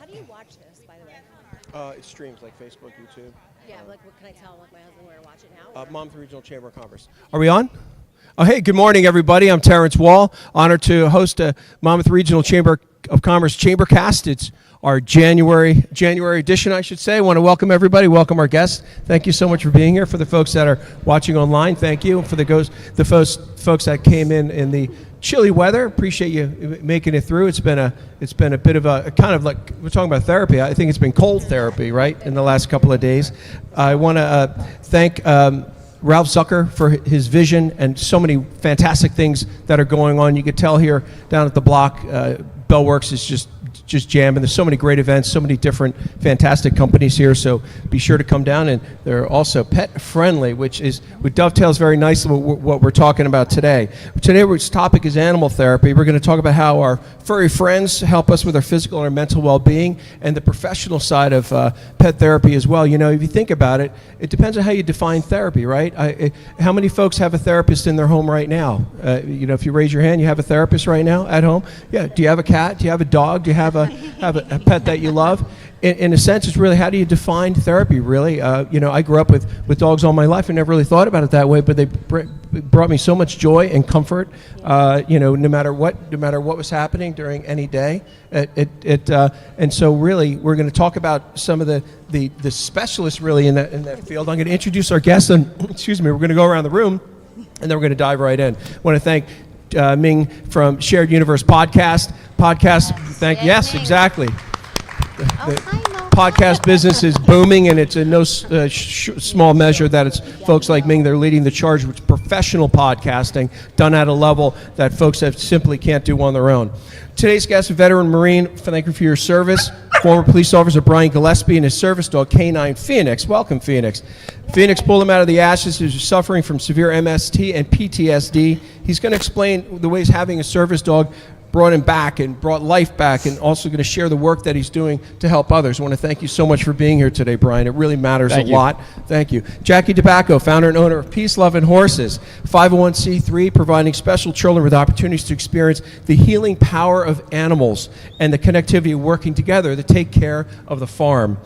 do you watch this, by the way? It streams like Facebook, YouTube. Yeah, like what can I tell like my husband where to watch it now? Monmouth Regional Chamber of Commerce. Are we on? Oh, hey, good morning, everybody. I'm Terrence Wall. Honored to host a Monmouth Regional Chamber of Commerce ChamberCast. It's our January edition, I should say. I want to welcome everybody, welcome our guests. Thank you so much for being here. For the folks that are watching online, thank you. For the folks that came in the chilly weather, appreciate you making it through. It's been a bit of a kind of like, we're talking about therapy. I think it's been cold therapy, right, in the last couple of days. I want to thank Ralph Zucker for his vision and so many fantastic things that are going on. You could tell here down at the block, Bellworks is just jamming. There's so many great events, so many different fantastic companies here, so be sure to come down. And they're also pet friendly, which dovetails very nicely with what we're talking about today. Today's topic is animal therapy. We're going to talk about how our furry friends help us with our physical and our mental well-being, and the professional side of pet therapy as well. You know, if you think about it, it depends on how you define therapy, right? How many folks have a therapist in their home right now? You know, if you raise your hand, you have a therapist right now at home? Yeah. Do you have a cat? Do you have a dog? Do you have a pet that you love? In a sense, it's really, how do you define therapy, really? You know, I grew up with dogs all my life. I never really thought about it that way, but they brought me so much joy and comfort, you know, no matter what was happening during any day. And so really, we're going to talk about some of the specialists really in that field. I'm going to introduce our guests, and excuse me, we're going to go around the room, and then we're going to dive right in. I want to thank Ming from Shared Universe Podcast. Yes, exactly. The podcast business is booming, and it's in no small measure that it's folks like Ming that are leading the charge with professional podcasting done at a level that folks that simply can't do on their own. Today's guest, a veteran Marine, thank you for your service. Former police officer Brian Gillespie and his service dog Canine Pheonix. Welcome, Pheonix. Pheonix pulled him out of the ashes. He was suffering from severe MST and PTSD. He's going to explain the ways having a service dog brought him back and brought life back, and also going to share the work that he's doing to help others. I want to thank you so much for being here today, Brian. It really matters a lot. Thank you. Jackie DeBacco, founder and owner of Peace, Love, and Horses, 501c3, providing special children with opportunities to experience the healing power of animals and the connectivity of working together to take care of the farm.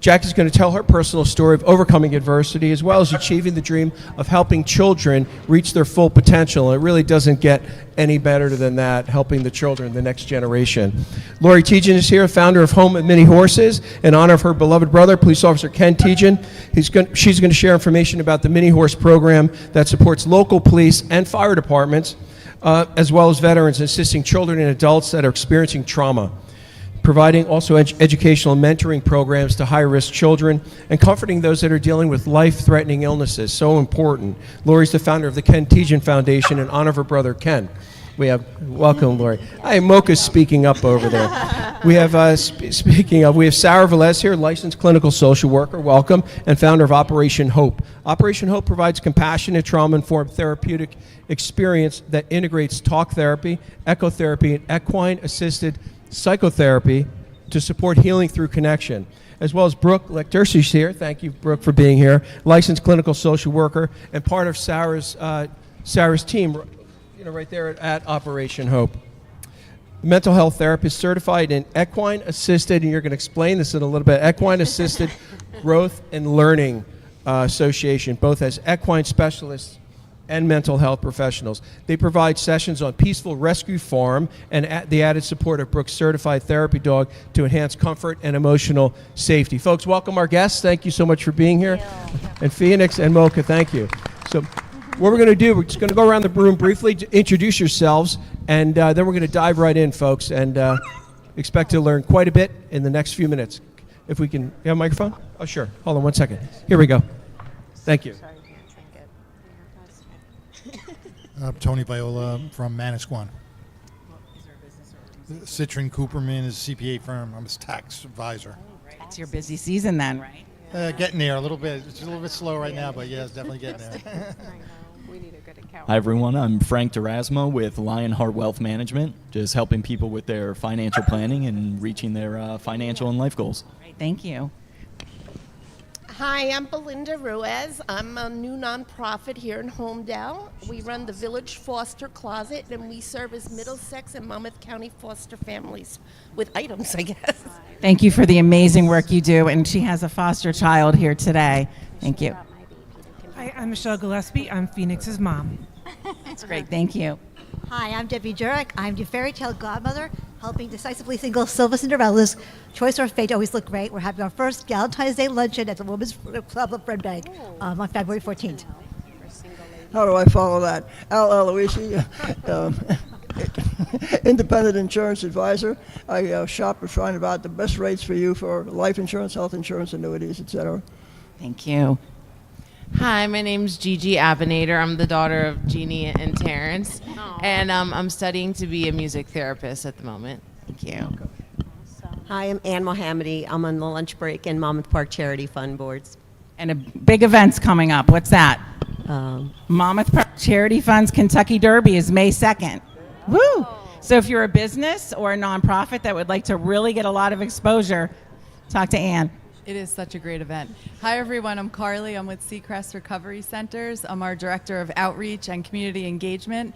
Jackie's going to tell her personal story of overcoming adversity, as well as achieving the dream of helping children reach their full potential. And it really doesn't get any better than that, helping the children, the next generation. Lori Tejan is here, founder of Home and Mini Horses, in honor of her beloved brother, Police Officer Ken Tejan. She's going to share information about the Mini Horse program that supports local police and fire departments, as well as veterans, assisting children and adults that are experiencing trauma, providing also educational and mentoring programs to high-risk children, and comforting those that are dealing with life-threatening illnesses. So important. Lori's the founder of the Ken Tejan Foundation in honor of her brother Ken. Welcome, Lori. Hi, Mocha's speaking up over there. We have, we have Sarah Velez here, licensed clinical social worker, welcome, and founder of Operation Hope. Operation Hope provides compassionate, trauma-informed therapeutic experience that integrates talk therapy, ecotherapy, and equine-assisted psychotherapy to support healing through connection, as well as Brooke Lectersi's here. Thank you, Brooke, for being here. Licensed clinical social worker and part of Sarah's team, you know, right there at Operation Hope. Mental health therapist certified in equine-assisted, and you're going to explain this in a little bit, equine-assisted growth and learning association, both as equine specialists and mental health professionals. They provide sessions on Peaceful Rescue Farm and the added support of Brooke's certified therapy dog to enhance comfort and emotional safety. Folks, welcome our guests. Thank you so much for being here. And Pheonix and Mocha, thank you. So what we're going to do, we're just going to go around the room briefly to introduce yourselves, and then we're going to dive right in, folks, and expect to learn quite a bit in the next few minutes. If we can, you have a microphone? Oh, sure. Hold on one second. Here we go. Thank you. Tony Viola from Manasquan. Citron Cooperman is a CPA firm. I'm a tax advisor. It's your busy season then, right? Getting there a little bit. It's a little bit slow right now, but yeah, it's definitely getting there. We need a good accountant. Hi, everyone. I'm Frank Durasmo with Lionheart Wealth Management, just helping people with their financial planning and reaching their financial and life goals. Great, thank you. Hi, I'm Belinda Ruiz. I'm a new nonprofit here in Homedale. We run the Village Foster Closet, and we service Middlesex and Monmouth County foster families with items, I guess. Thank you for the amazing work you do, and she has a foster child here today. Thank you. Hi, I'm Michelle Gillespie. I'm Pheonix's mom. That's great. Thank you. Hi, I'm Debbie Jurek. I'm the fairy tale godmother, helping decisively single Silver Cinderella's choice or fate to always look great. We're having our first Valentine's Day luncheon at the Women's Club of Red Bank on February 14th. How do I follow that? Al Aloisi, independent insurance advisor. I shop and find about the best rates for you for life insurance, health insurance, annuities, etc. Thank you. Hi, my name's Gigi Abinator. I'm the daughter of Jeannie and Terrence, and I'm studying to be a music therapist at the moment. Thank you. Hi, I'm Ann Mohammadi. I'm on the lunch break in Monmouth Park Charity Fund boards. And a big event's coming up. What's that? Monmouth Park Charity Fund's Kentucky Derby is May 2nd. Woo! So if you're a business or a nonprofit that would like to really get a lot of exposure, talk to Ann. It is such a great event. Hi, everyone. I'm Carly. I'm with Seacrest Recovery Centers. I'm our Director of Outreach and Community Engagement.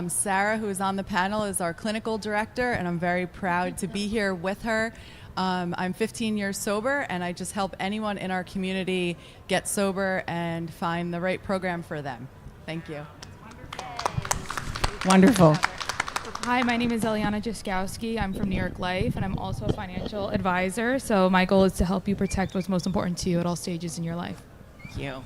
Sarah, who is on the panel, is our Clinical Director, and I'm very proud to be here with her. I'm 15 years sober, and I just help anyone in our community get sober and find the right program for them. Thank you. Wonderful. Hi, my name is Eliana Jaskowski. I'm from New York Life, and I'm also a financial advisor. So my goal is to help you protect what's most important to you at all stages in your life. Thank you.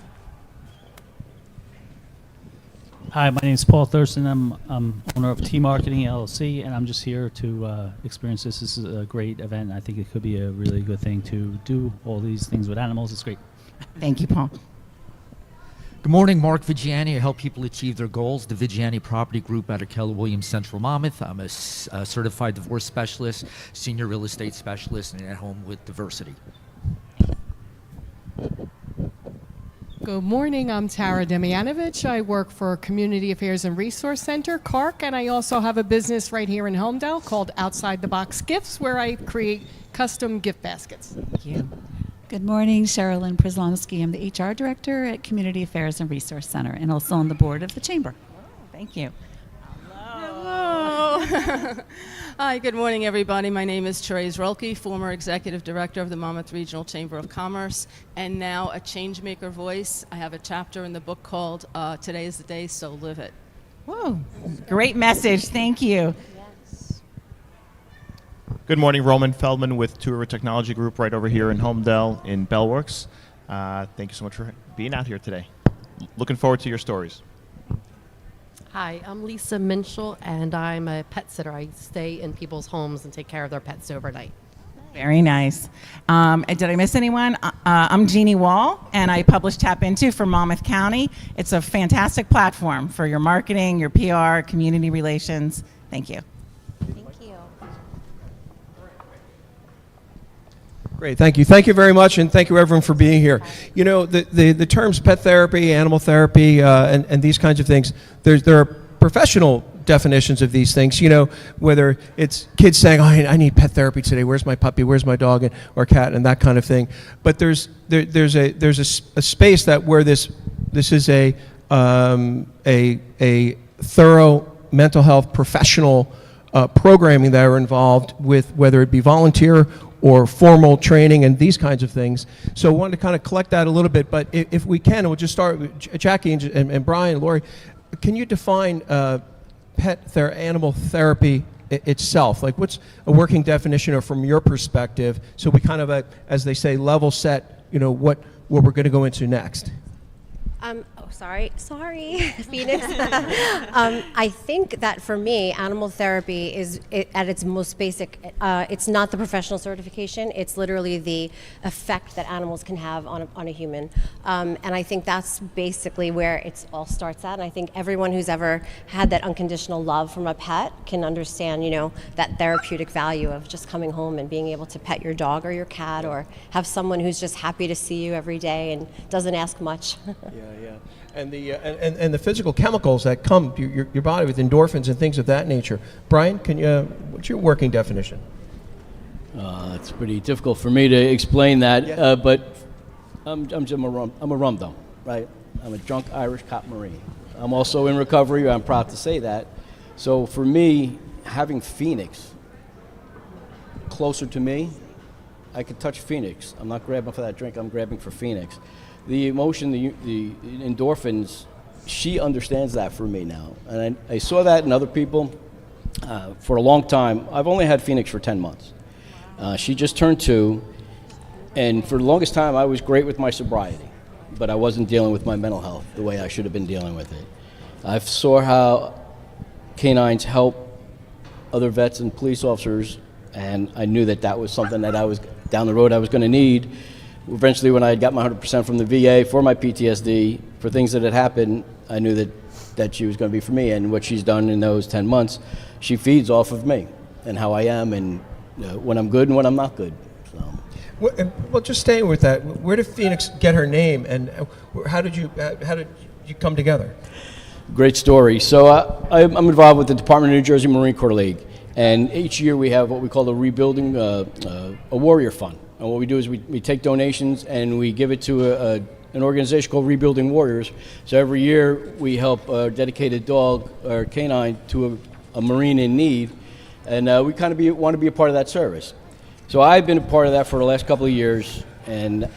Hi, my name is Paul Thurston. I'm owner of T Marketing LLC, and I'm just here to experience this. This is a great event. I think it could be a really good thing to do all these things with animals. It's great. Thank you, Paul. Good morning, Mark Vigiani. I help people achieve their goals. The Vigiani Property Group out of Keller Williams Central Monmouth. I'm a certified divorce specialist, senior real estate specialist, and at home with diversity. Good morning, I'm Tara Demianovich. I work for Community Affairs and Resource Center, CARC, and I also have a business right here in Homedale called Outside the Box Gifts, where I create custom gift baskets. Thank you. Good morning, Sherilyn Przlomski. I'm the HR Director at Community Affairs and Resource Center and also on the board of the Chamber. Thank you. Hello. Hi, good morning, everybody. My name is Therese Rolke, former Executive Director of the Monmouth Regional Chamber of Commerce, and now a changemaker voice. I have a chapter in the book called Today is the Day, So Live It. Whoa, great message. Thank you. Good morning, Roman Feldman with Two River Technology Group right over here in Homedale in Bellworks. Thank you so much for being out here today. Looking forward to your stories. Hi, I'm Lisa Minshall, and I'm a pet sitter. I stay in people's homes and take care of their pets overnight. Very nice. Did I miss anyone? I'm Jeannie Wall, and I publish Tap Into for Monmouth County. It's a fantastic platform for your marketing, your PR, community relations. Thank you. Great, thank you. Thank you very much, and thank you everyone for being here. You know, the terms pet therapy, animal therapy, and these kinds of things, there are professional definitions of these things, you know, whether it's kids saying, oh, I need pet therapy today, where's my puppy, where's my dog, or cat, and that kind of thing. But there's a space that where this is a thorough mental health professional programming that are involved with, whether it be volunteer or formal training and these kinds of things. So I wanted to kind of collect that a little bit, but if we can, we'll just start with Jackie and Brian and Lori. Can you define animal therapy itself? Like, what's a working definition, or from your perspective, so we kind of, as they say, level set, you know, what we're going to go into next? Sorry, Pheonix. I think that for me, animal therapy is at its most basic. It's not the professional certification. It's literally the effect that animals can have on a human. And I think that's basically where it all starts at. And I think everyone who's ever had that unconditional love from a pet can understand, you know, that therapeutic value of just coming home and being able to pet your dog or your cat, or have someone who's just happy to see you every day and doesn't ask much. Yeah. And the physical chemicals that come to your body with endorphins and things of that nature. Brian, what's your working definition? It's pretty difficult for me to explain that, but I'm a rum dum, right? I'm a drunk Irish cop Marine. I'm also in recovery. I'm proud to say that. So for me, having Pheonix closer to me, I could touch Pheonix. I'm not grabbing for that drink. I'm grabbing for Pheonix. The emotion, the endorphins, she understands that for me now. And I saw that in other people for a long time. I've only had Pheonix for 10 months. She just turned 2. And for the longest time, I was great with my sobriety, but I wasn't dealing with my mental health the way I should have been dealing with it. I saw how canines help other vets and police officers, and I knew that that was something that I was down the road I was going to need. Eventually, when I got my 100% from the VA for my PTSD, for things that had happened, I knew that she was going to be for me. And what she's done in those 10 months, she feeds off of me and how I am, and when I'm good and when I'm not good. Well, just staying with that, where did Pheonix get her name, and how did you come together? Great story. So I'm involved with the Department of New Jersey Marine Corps League, and each year we have what we call a rebuilding a warrior fund. And what we do is we take donations and we give it to an organization called Rebuilding Warriors. So every year we help a dedicated dog or canine to a Marine in need, and we kind of want to be a part of that service. So I've been a part of that for the last couple of years, and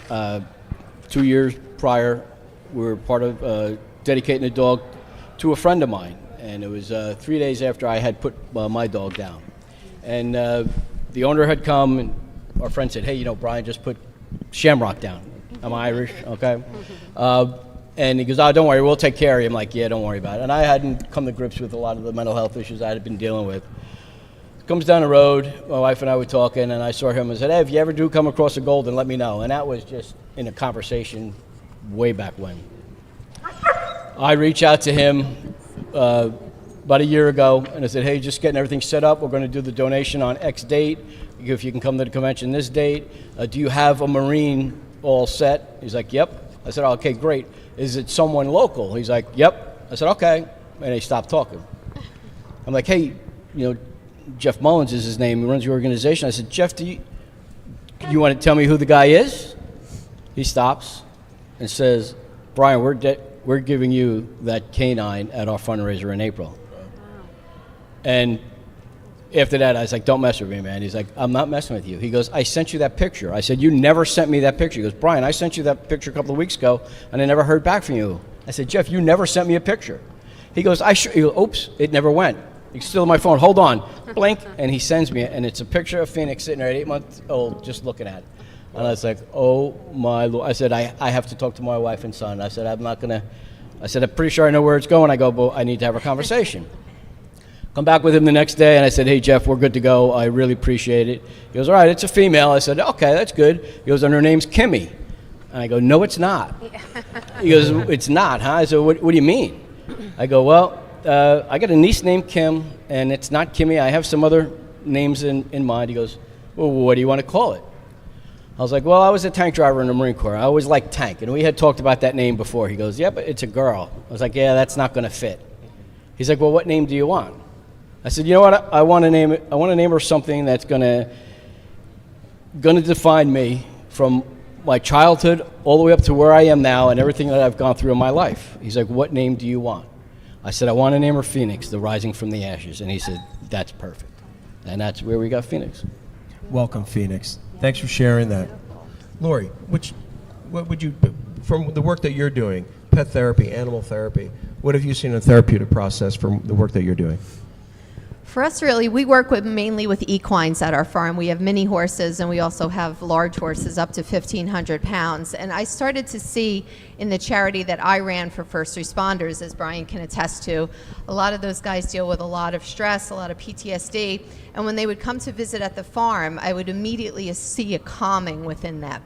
2 years prior, we were part of dedicating a dog to a friend of mine, and it was 3 days after I had put my dog down. And the owner had come, and our friend said, hey, Brian just put Shamrock down. I'm Irish, okay? And he goes, oh, don't worry, we'll take care of you. I'm like, yeah, don't worry about it. And I hadn't come to grips with a lot of the mental health issues I had been dealing with. Comes down the road, my wife and I were talking, and I saw him and said, hey, if you ever do come across a golden, let me know. And that was just in a conversation way back when. I reached out to him about a year ago, and I said, hey, just getting everything set up. We're going to do the donation on X date. If you can come to the convention this date. Do you have a Marine all set? He's like, yep. I said, okay, great. Is it someone local? He's like, yep. I said, okay. And they stopped talking. I'm like, hey, Jeff Mullins is his name. He runs the organization. I said, Jeff, you want to tell me who the guy is? He stops and says, Brian, we're giving you that canine at our fundraiser in April. And after that, I was like, don't mess with me, man. He's like, I'm not messing with you. He goes, I sent you that picture. I said, you never sent me that picture. He goes, Brian, I sent you that picture a couple of weeks ago, and I never heard back from you. I said, Jeff, you never sent me a picture. He goes, oops, it never went. It's still on my phone. Hold on. Blink. And he sends me it, and it's a picture of Pheonix sitting there at 8 months old just looking at it. And I was like, oh, my Lord. I said, I have to talk to my wife and son. I said, I'm pretty sure I know where it's going. I go, but I need to have a conversation. Come back with him the next day, and I said, hey, Jeff, we're good to go. I really appreciate it. He goes, all right, it's a female. I said, okay, that's good. He goes, and her name's Kimmy. And I go, no, it's not. He goes, it's not, huh? I said, what do you mean? I go, well, I got a niece named Kim, and it's not Kimmy. I have some other names in mind. He goes, well, what do you want to call it? I was like, well, I was a tank driver in the Marine Corps. I always liked tank, and we had talked about that name before. He goes, yeah, but it's a girl. I was like, yeah, that's not going to fit. He's like, well, what name do you want? I said, you know what? I want to name her something that's going to define me from my childhood all the way up to where I am now and everything that I've gone through in my life. He's like, what name do you want? I said, I want to name her Pheonix, the rising from the ashes. And he said, that's perfect. And that's where we got Pheonix. Welcome, Pheonix. Thanks for sharing that. Lori, what would you, from the work that you're doing, pet therapy, animal therapy, what have you seen in the therapeutic process from the work that you're doing? For us, really, we work mainly with equines at our farm. We have mini horses, and we also have large horses up to 1,500 pounds. And I started to see in the charity that I ran for first responders, as Brian can attest to, a lot of those guys deal with a lot of stress, a lot of PTSD. And when they would come to visit at the farm, I would immediately see a calming within that,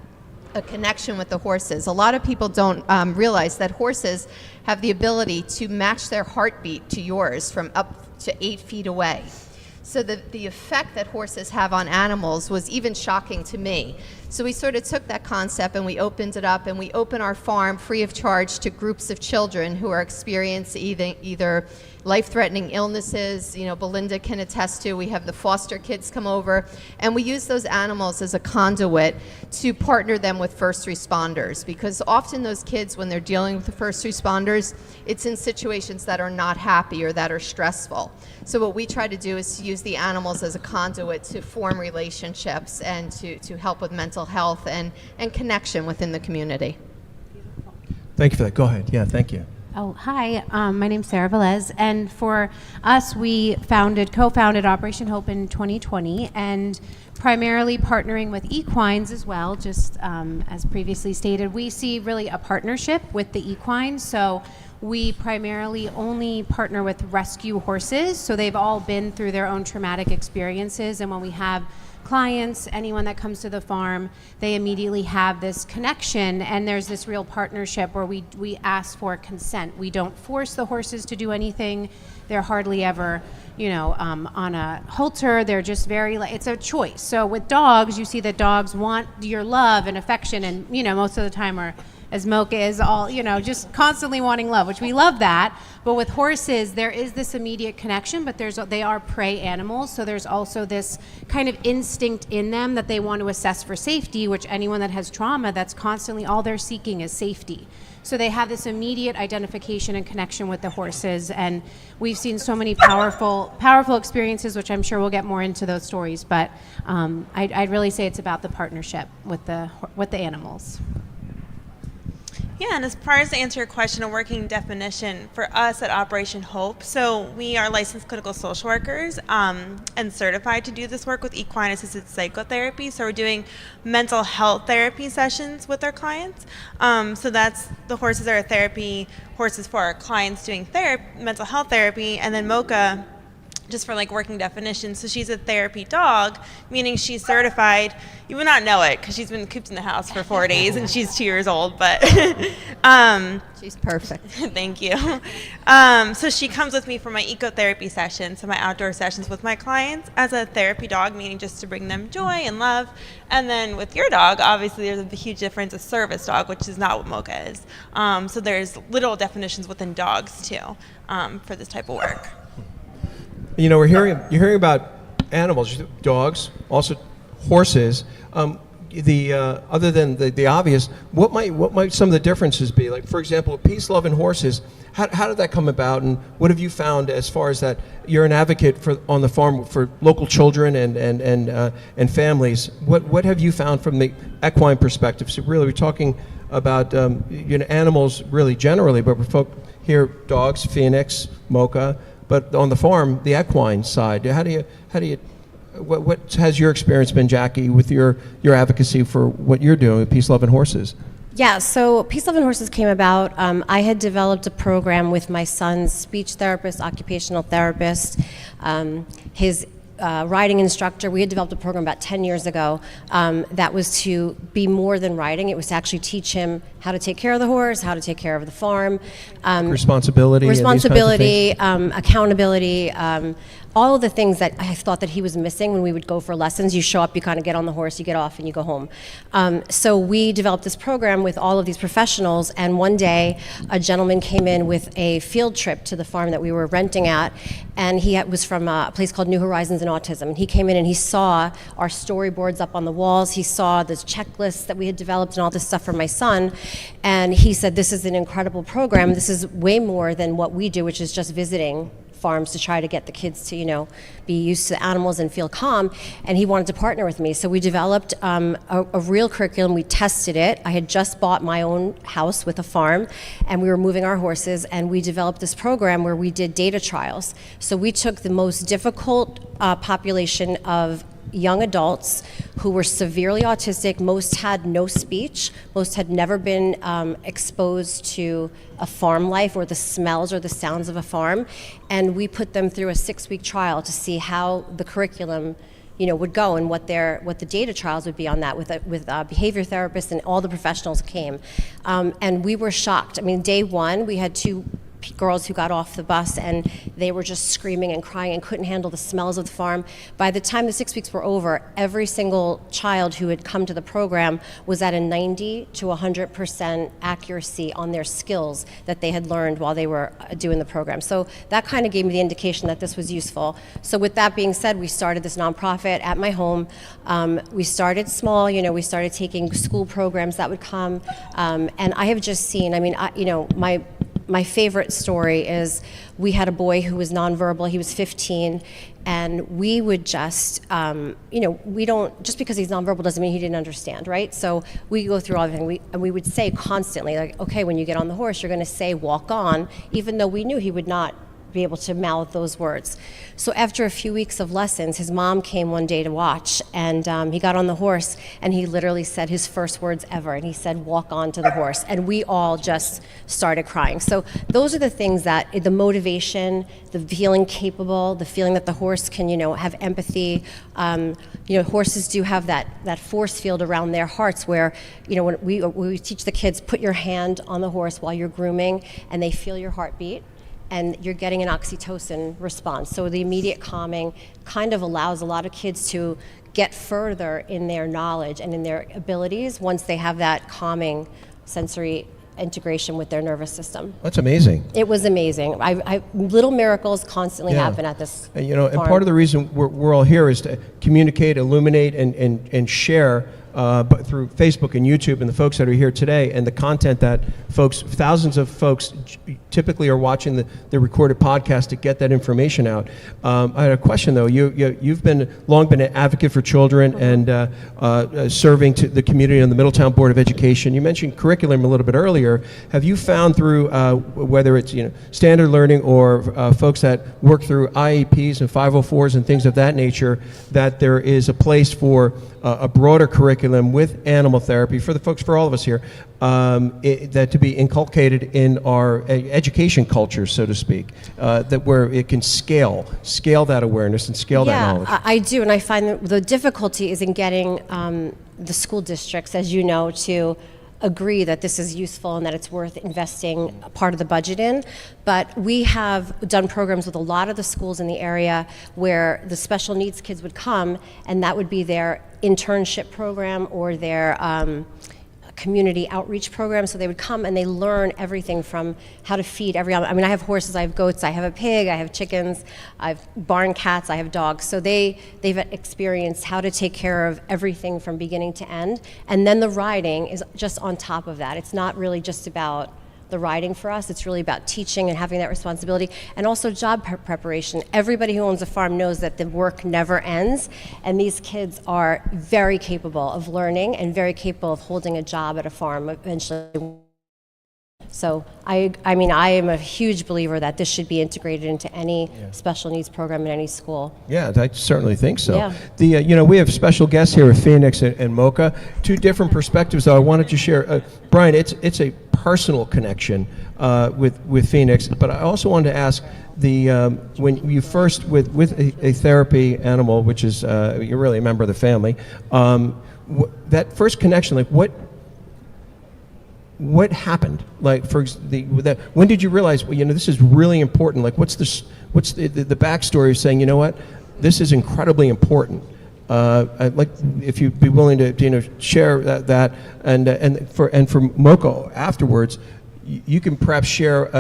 a connection with the horses. A lot of people don't realize that horses have the ability to match their heartbeat to yours from up to 8 feet away. So the effect that horses have on animals was even shocking to me. So we sort of took that concept and we opened it up, and we open our farm free of charge to groups of children who are experiencing either life-threatening illnesses. You know, Belinda can attest to. We have the foster kids come over, and we use those animals as a conduit to partner them with first responders, because often those kids, when they're dealing with the first responders, it's in situations that are not happy or that are stressful. So what we try to do is to use the animals as a conduit to form relationships and to help with mental health and connection within the community. Thank you for that. Go ahead. Yeah, thank you. Oh, hi. My name's Sarah Velez, and for us, we co-founded Operation Hope in 2020, and primarily partnering with equines as well. Just as previously stated, we see really a partnership with the equines. So we primarily only partner with rescue horses. So they've all been through their own traumatic experiences, and when we have clients, anyone that comes to the farm, they immediately have this connection, and there's this real partnership where we ask for consent. We don't force the horses to do anything. They're hardly ever, on a halter. They're just it's a choice. So with dogs, you see that dogs want your love and affection, and most of the time are, as Mocha is, all just constantly wanting love, which we love that. But with horses, there is this immediate connection, but they are prey animals, so there's also this kind of instinct in them that they want to assess for safety, which anyone that has trauma, that's constantly all they're seeking is safety. So they have this immediate identification and connection with the horses, and we've seen so many powerful experiences, which I'm sure we'll get more into those stories. But I'd really say it's about the partnership with the animals. Yeah, and as far as to answer your question, a working definition for us at Operation Hope, so we are licensed clinical social workers and certified to do this work with equine-assisted psychotherapy. So we're doing mental health therapy sessions with our clients. So that's the horses are therapy horses for our clients doing mental health therapy, and then Mocha, just for like working definition, so she's a therapy dog, meaning she's certified. You would not know it because she's been cooped in the house for 4 days and she's 2 years old, but she's perfect. Thank you. So she comes with me for my ecotherapy sessions, so my outdoor sessions with my clients as a therapy dog, meaning just to bring them joy and love. And then with your dog, obviously there's a huge difference, a service dog, which is not what Mocha is. So there's little definitions within dogs too for this type of work. You're hearing about animals, dogs, also horses. Other than the obvious, what might some of the differences be? Like, for example, peace, love, and horses. How did that come about, and what have you found as far as that? You're an advocate on the farm for local children and families. What have you found from the equine perspective? So really, we're talking about animals really generally, but we're here dogs, Pheonix, Mocha. But on the farm, the equine side, what has your experience been, Jackie, with your advocacy for what you're doing with Peace, Love, and Horses? Yeah, so Peace, Love, and Horses came about. I had developed a program with my son's speech therapist, occupational therapist, his riding instructor. We had developed a program about 10 years ago that was to be more than riding. It was to actually teach him how to take care of the horse, how to take care of the farm. Responsibility, accountability, all of the things that I thought that he was missing when we would go for lessons. You show up, you kind of get on the horse, you get off, and you go home. So we developed this program with all of these professionals, and one day a gentleman came in with a field trip to the farm that we were renting at, and he was from a place called New Horizons in Autism. And he came in and he saw our storyboards up on the walls, he saw this checklists that we had developed and all this stuff for my son, and he said, this is an incredible program. This is way more than what we do, which is just visiting farms to try to get the kids to, be used to the animals and feel calm. And he wanted to partner with me. So we developed a real curriculum. We tested it. I had just bought my own house with a farm, and we were moving our horses, and we developed this program where we did data trials. So we took the most difficult population of young adults who were severely autistic. Most had no speech. Most had never been exposed to a farm life or the smells or the sounds of a farm. And we put them through a 6-week trial to see how the curriculum would go and what the data trials would be on that with behavior therapists, and all the professionals came. And we were shocked. I mean, day one, we had 2 girls who got off the bus and they were just screaming and crying and couldn't handle the smells of the farm. By the time the 6 weeks were over, every single child who had come to the program was at a 90 to 100% accuracy on their skills that they had learned while they were doing the program. So that kind of gave me the indication that this was useful. So with that being said, we started this nonprofit at my home. We started small, we started taking school programs that would come, and I have just seen, my favorite story is we had a boy who was nonverbal. He was 15, and we would just, we don't, just because he's nonverbal doesn't mean he didn't understand, right? So we go through everything, and we would say constantly, like, okay, when you get on the horse, you're going to say walk on, even though we knew he would not be able to mouth those words. So after a few weeks of lessons, his mom came one day to watch, and he got on the horse, and he literally said his first words ever, and he said, walk on to the horse, and we all just started crying. So those are the things that, the motivation, the feeling capable, the feeling that the horse can, have empathy. Horses do have that force field around their hearts where, when we teach the kids, put your hand on the horse while you're grooming, and they feel your heartbeat, and you're getting an oxytocin response. So the immediate calming kind of allows a lot of kids to get further in their knowledge and in their abilities once they have that calming sensory integration with their nervous system. That's amazing. It was amazing. Little miracles constantly Yeah. happen at this And farm. part of the reason we're all here is to communicate, illuminate, and share but through Facebook and YouTube and the folks that are here today and the content that thousands of folks typically are watching the recorded podcast to get that information out. I had a question though. You've long been an advocate for children and serving to the community on the Middletown Board of Education. You mentioned curriculum a little bit earlier. Have you found through whether it's standard learning or folks that work through IEPs and 504s and things of that nature that there is a place for a broader curriculum with animal therapy for all of us here, that to be inculcated in our education culture, so to speak, that where it can scale that awareness and scale that knowledge? Yeah, I do, and I find that the difficulty is in getting the school districts, as you know, to agree that this is useful and that it's worth investing a part of the budget in. But we have done programs with a lot of the schools in the area where the special needs kids would come, and that would be their internship program or their community outreach program. So they would come and they learn everything from how to feed every animal. I mean, I have horses, I have goats, I have a pig, I have chickens, I have barn cats, I have dogs. So they've experienced how to take care of everything from beginning to end. And then the riding is just on top of that. It's not really just about the riding for us. It's really about teaching and having that responsibility, and also job preparation. Everybody who owns a farm knows that the work never ends, and these kids are very capable of learning and very capable of holding a job at a farm eventually. So I am a huge believer that this should be integrated into any special needs program in any school. Yeah, I certainly think so. Yeah. We have special guests here with Pheonix and Mocha. Two different perspectives, though. I wanted to share. Brian, it's a personal connection with Pheonix, but I also wanted to ask when you first with a therapy animal, which is you're really a member of the family. That first connection, like what happened? Like when did you realize, this is really important? Like what's the backstory of saying, this is incredibly important? I'd like if you'd be willing to share that and for Mocha afterwards, you can perhaps share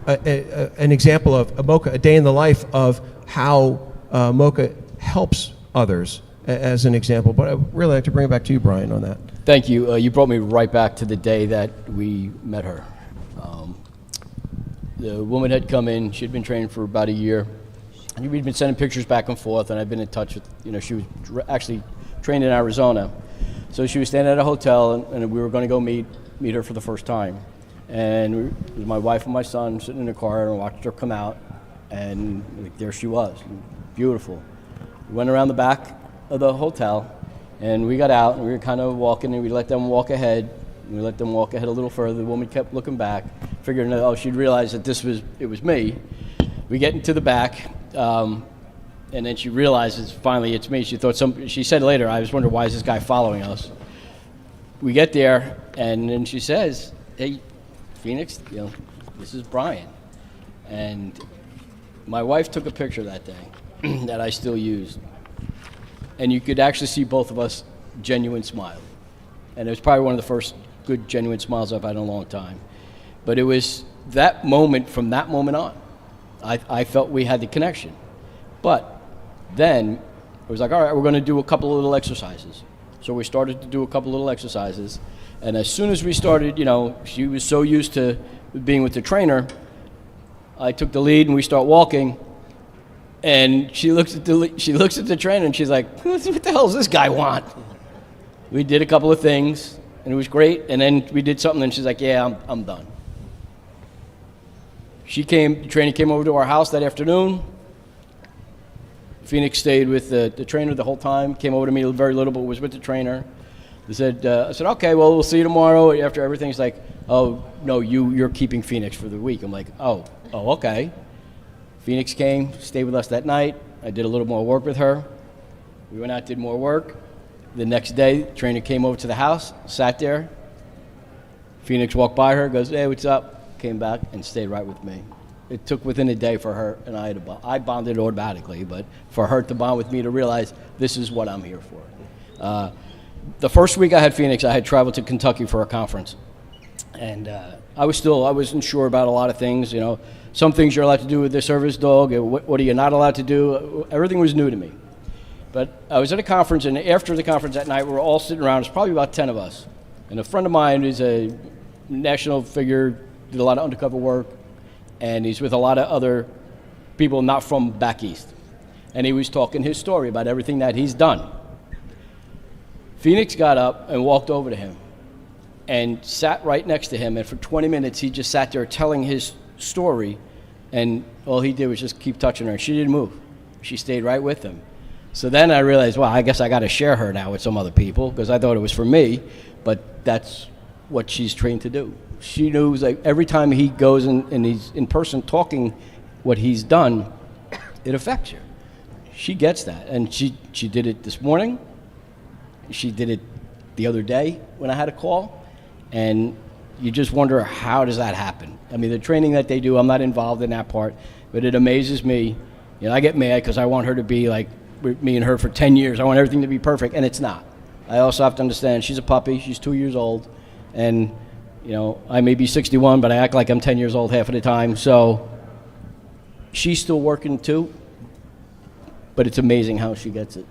an example of Mocha, a day in the life of how Mocha helps others as an example. But I'd really like to bring it back to you, Brian, on that. Thank you. You brought me right back to the day that we met her. The woman had come in. She'd been trained for about a year. And we'd been sending pictures back and forth, and I'd been in touch with, she was actually trained in Arizona. So she was standing at a hotel, and we were going to go meet her for the first time. And it was my wife and my son sitting in the car, and watched her come out, and there she was, beautiful. We went around the back of the hotel, and we got out, and we were kind of walking, and we let them walk ahead. We let them walk ahead a little further. The woman kept looking back, figuring, she'd realized that it was me. We get into the back, and then she realizes finally it's me. She said later, I was wondering, why is this guy following us? We get there, and then she says, hey, Pheonix, this is Brian. And my wife took a picture that day that I still use. And you could actually see both of us genuine smile. And it was probably one of the first good genuine smiles I've had in a long time. But it was that moment, from that moment on, I felt we had the connection. But then it was like, all right, we're going to do a couple of little exercises. So we started to do a couple little exercises. And as soon as we started, she was so used to being with the trainer, I took the lead and we start walking. And she looks at the trainer and she's like, what the hell does this guy want? We did a couple of things and it was great. And then we did something and she's like, yeah, I'm done. The trainer came over to our house that afternoon. Pheonix stayed with the trainer the whole time, came over to me very little, but was with the trainer. I said, okay, well, we'll see you tomorrow. After everything's like, oh, no, you're keeping Pheonix for the week. I'm like, oh, okay. Pheonix came, stayed with us that night. I did a little more work with her. We went out, did more work. The next day, the trainer came over to the house, sat there. Pheonix walked by her, goes, hey, what's up? Came back and stayed right with me. It took within a day for her and I to bond. I bonded automatically, but for her to bond with me to realize this is what I'm here for. The first week I had Pheonix, I had traveled to Kentucky for a conference. And I wasn't sure about a lot of things, Some things you're allowed to do with the service dog, what are you not allowed to do? Everything was new to me. But I was at a conference, and after the conference that night, we were all sitting around. There's probably about 10 of us. And a friend of mine is a national figure, did a lot of undercover work, and he's with a lot of other people not from back east. And he was talking his story about everything that he's done. Pheonix got up and walked over to him and sat right next to him, and for 20 minutes he just sat there telling his story, and all he did was just keep touching her. She didn't move. She stayed right with him. So then I realized, well, I guess I got to share her now with some other people, because I thought it was for me, but that's what she's trained to do. She knows, like, every time he goes and he's in person talking what he's done, it affects her. She gets that, and she did it this morning. She did it the other day when I had a call, and you just wonder, how does that happen? I mean, the training that they do, I'm not involved in that part, but it amazes me. I get mad because I want her to be like me and her for 10 years. I want everything to be perfect, and it's not. I also have to understand she's a puppy. She's 2 years old, and I may be 61, but I act like I'm 10 years old half of the time. So she's still working too, but it's amazing how she gets it.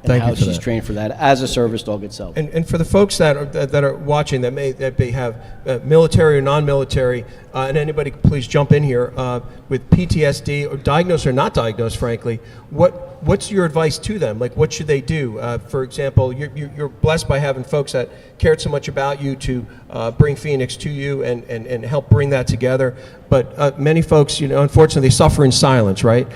And how she's trained for that as a service dog itself. And for the folks that are watching that may have military or non-military, and anybody please jump in here with PTSD or diagnosed or not diagnosed, frankly, what's your advice to them? Like, what should they do? For example, you're blessed by having folks that cared so much about you to bring Pheonix to you and help bring that together. But many folks, unfortunately, they suffer in silence, right?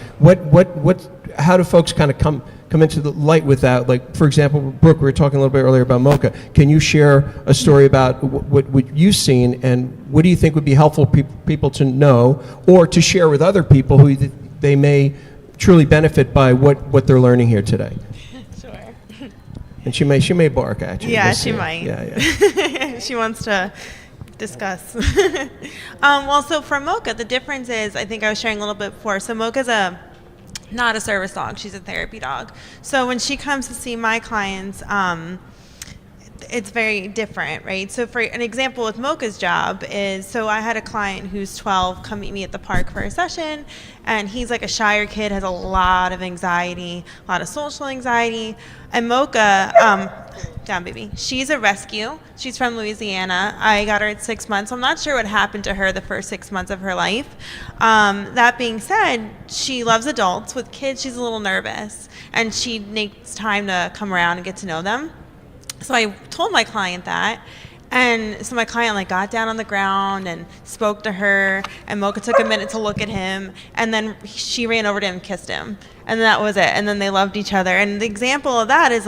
How do folks kind of come into the light with that? Like, for example, Brooke, we were talking a little bit earlier about Mocha. Can you share a story about what you've seen, and what do you think would be helpful people to know or to share with other people who they may truly benefit by what they're learning here today? Sure. And she may bark at you. Yeah, she might. Yeah. She wants to discuss. Well, so for Mocha, the difference is, I think I was sharing a little bit before, so Mocha's not a service dog, she's a therapy dog. So when she comes to see my clients, it's very different, right? So for an example with Mocha's job is, so I had a client who's 12 come meet me at the park for a session, and he's like a shyer kid, has a lot of anxiety, a lot of social anxiety. And Mocha, down baby, she's a rescue. She's from Louisiana. I got her at 6 months. I'm not sure what happened to her the first 6 months of her life. That being said, she loves adults. With kids, she's a little nervous, and she makes time to come around and get to know them. So I told my client that, and so my client got down on the ground and spoke to her, and Mocha took a minute to look at him, and then she ran over to him and kissed him, and that was it. And then they loved each other. And the example of that is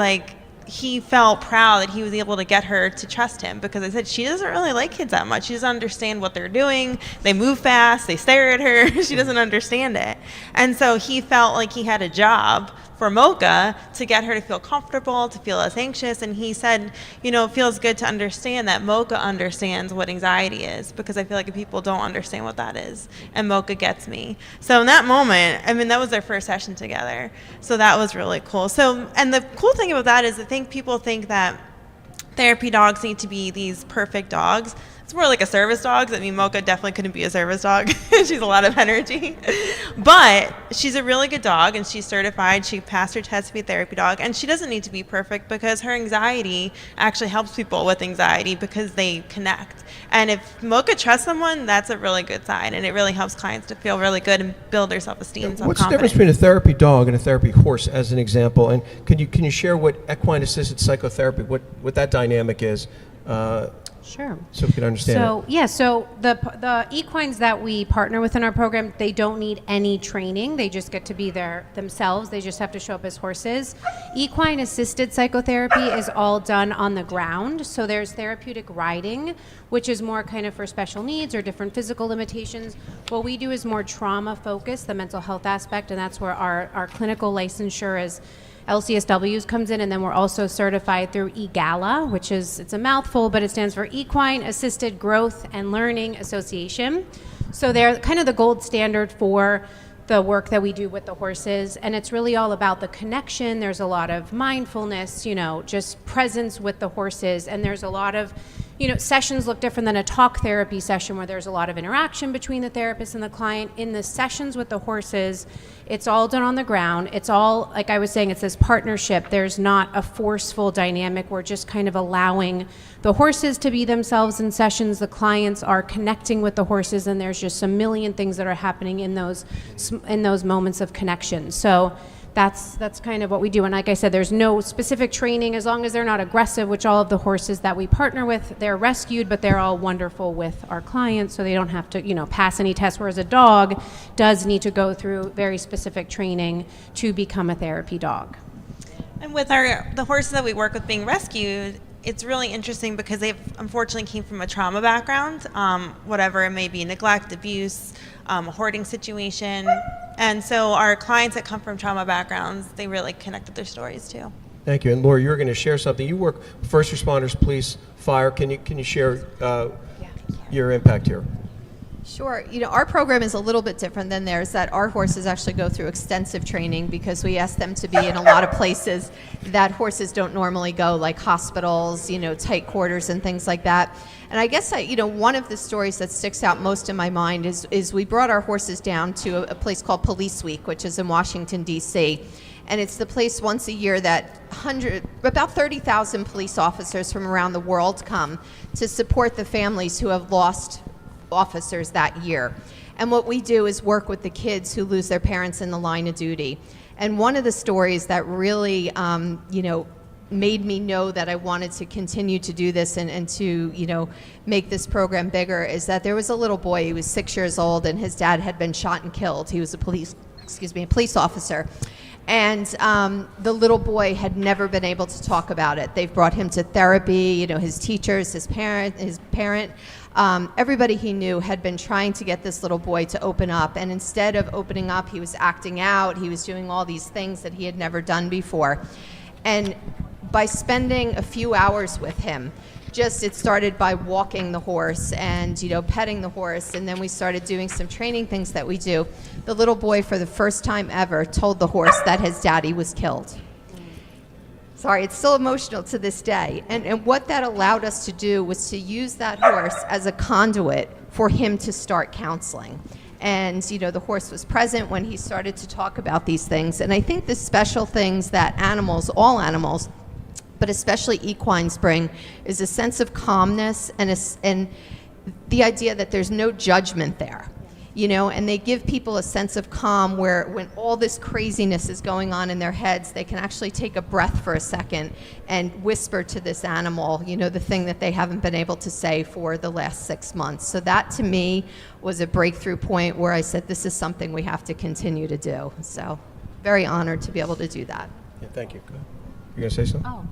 he felt proud that he was able to get her to trust him, because I said she doesn't really like kids that much. She doesn't understand what they're doing. They move fast. They stare at her. She doesn't understand it. And so he felt like he had a job for Mocha to get her to feel comfortable, to feel less anxious. And he said, you know, it feels good to understand that Mocha understands what anxiety is, because I feel like people don't understand what that is, and Mocha gets me. So in that moment, I mean, that was their first session together. So that was really cool. So, and the cool thing about that is I think people think that therapy dogs need to be these perfect dogs. It's more like a service dog. I mean, Mocha definitely couldn't be a service dog. She's a lot of energy. But she's a really good dog, and she's certified. She passed her test to be a therapy dog. And she doesn't need to be perfect, because her anxiety actually helps people with anxiety because they connect. And if Mocha trusts someone, that's a really good sign. And it really helps clients to feel really good and build their self-esteem and What's the self-confidence. difference between a therapy dog and a therapy horse, as an example? And can you share what equine-assisted psychotherapy, what that dynamic is? Sure. So we can understand So so the equines that we partner with in our program, they don't need any training. They just get to be there themselves. They just have to show up as horses. Equine assisted psychotherapy is all done on the ground. So there's therapeutic riding, which is more kind of for special needs or different physical limitations. What we do is more trauma focused, the mental health aspect, and that's where our clinical licensure is LCSWs comes in, and then we're also certified through EGALA, which is, it's a mouthful, but it stands for Equine Assisted Growth and Learning Association. So they're kind of the gold standard for the work that we do with the horses, and it's really all about the connection. There's a lot of mindfulness, you know, just presence with the horses, and there's a lot of, you know, sessions look different than a talk therapy session where there's a lot of interaction between the therapist and the client. In the sessions with the horses, it's all done on the ground. It's all, like I was saying, it's this partnership. There's not a forceful dynamic. We're just kind of allowing the horses to be themselves in sessions. The clients are connecting with the horses, and there's just a million things that are happening in those moments of connection. So that's kind of what we do. And like I said, there's no specific training, as long as they're not aggressive, which all of the horses that we partner with, they're rescued, but they're all wonderful with our clients, so they don't have to, you know, pass any tests, whereas a dog does need to go through very specific training to become a therapy dog. And with the horses that we work with being rescued, it's really interesting because they unfortunately came from a trauma background, whatever it may be, neglect, abuse, a hoarding situation. And so our clients that come from trauma backgrounds, they really connect with their stories too. Thank you. And Laura, you're going to share something. You work with first responders, police, fire. Can you share your impact here? Sure. You know, our program is a little bit different than theirs, that our horses actually go through extensive training because we ask them to be in a lot of places that horses don't normally go, like hospitals, you know, tight quarters and things like that. And I guess, you know, one of the stories that sticks out most in my mind is we brought our horses down to a place called Police Week, which is in Washington, D.C., and it's the place once a year that about 30,000 police officers from around the world come to support the families who have lost officers that year. And what we do is work with the kids who lose their parents in the line of duty. And one of the stories that really, you know, made me know that I wanted to continue to do this and to, you know, make this program bigger is that there was a little boy, he was 6 years old, and his dad had been shot and killed. He was a police officer. And the little boy had never been able to talk about it. They've brought him to therapy, you know, his teachers, his parent, everybody he knew had been trying to get this little boy to open up. And instead of opening up, he was acting out. He was doing all these things that he had never done before. And by spending a few hours with him, it started by walking the horse and, you know, petting the horse, and then we started doing some training things that we do. The little boy, for the first time ever, told the horse that his daddy was killed. Sorry, it's still emotional to this day. And what that allowed us to do was to use that horse as a conduit for him to start counseling. And, you know, the horse was present when he started to talk about these things. And I think the special things that animals, all animals, but especially equines bring, is a sense of calmness and the idea that there's no judgment there, you know, and they give people a sense of calm where when all this craziness is going on in their heads, they can actually take a breath for a second and whisper to this animal, you know, the thing that they haven't been able to say for the last 6 months. So that, to me, was a breakthrough point where I said, this is something we have to continue to do. So very honored to be able to do that. Yeah, thank you. You're going to say something? Oh.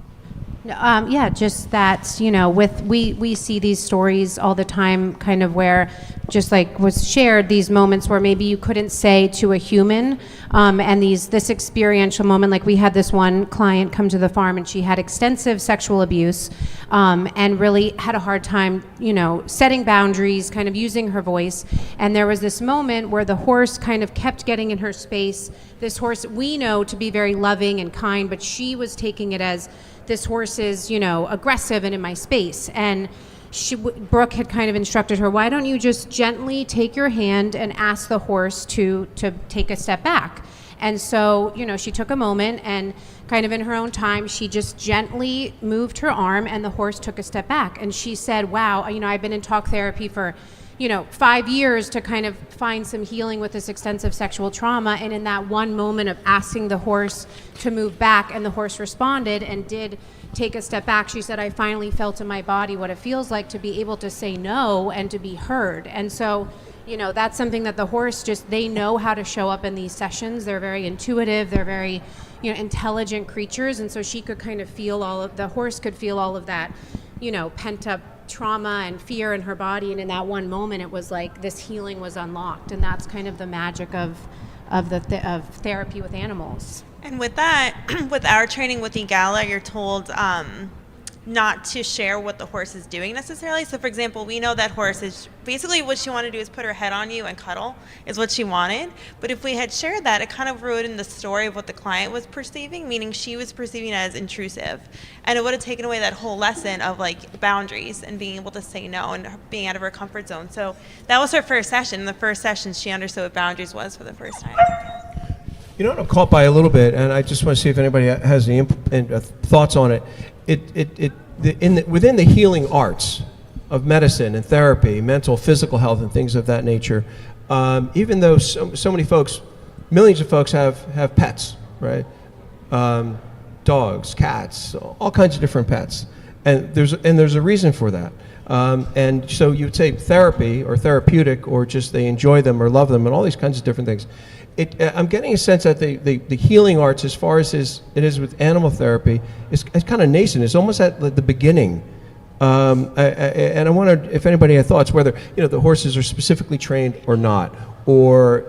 Yeah, just that, you know, we see these stories all the time, kind of where just like was shared, these moments where maybe you couldn't say to a human, and this experiential moment, like we had this one client come to the farm and she had extensive sexual abuse, and really had a hard time, setting boundaries, kind of using her voice. And there was this moment where the horse kind of kept getting in her space. This horse we know to be very loving and kind, but she was taking it as, this horse is, aggressive and in my space. And Brooke had kind of instructed her, why don't you just gently take your hand and ask the horse to take a step back? And so, she took a moment and kind of in her own time, she just gently moved her arm and the horse took a step back. And she said, wow, I've been in talk therapy for 5 years to kind of find some healing with this extensive sexual trauma. And in that one moment of asking the horse to move back and the horse responded and did take a step back, she said, I finally felt in my body what it feels like to be able to say no and to be heard. And so, that's something that the horse they know how to show up in these sessions. They're very intuitive. They're very, intelligent creatures. And so she could kind of the horse could feel all of that, pent up trauma and fear in her body. And in that one moment, it was like this healing was unlocked. And that's kind of the magic of therapy with animals. And with that, with our training with EGALA, you're told not to share what the horse is doing necessarily. So for example, we know that horse is basically what she wanted to do is put her head on you and cuddle is what she wanted. But if we had shared that, it kind of ruined the story of what the client was perceiving, meaning she was perceiving it as intrusive. And it would have taken away that whole lesson of like boundaries and being able to say no and being out of her comfort zone. So that was her first session. In the first session, she understood what boundaries was for the first time. What I'm caught by a little bit, and I just want to see if anybody has any thoughts on it. Within the healing arts of medicine and therapy, mental, physical health, and things of that nature, even though so many folks, millions of folks have pets, right? Dogs, cats, all kinds of different pets, and there's a reason for that. And so you would say therapy or therapeutic, or just they enjoy them or love them, and all these kinds of different things. I'm getting a sense that the healing arts, as far as it is with animal therapy, is kind of nascent. It's almost at the beginning. And I wondered if anybody had thoughts whether the horses are specifically trained or not, or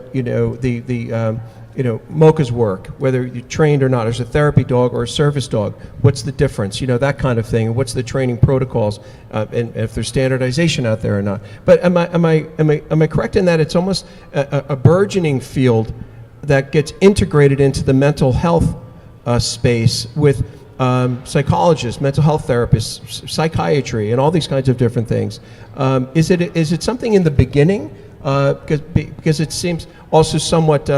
Mocha's work, whether you're trained or not, as a therapy dog or a service dog. What's the difference? That kind of thing. What's the training protocols, and if there's standardization out there or not? But am I correct in that it's almost a burgeoning field that gets integrated into the mental health space with psychologists, mental health therapists, psychiatry, and all these kinds of different things? Is it something in the beginning? Because it seems also somewhat.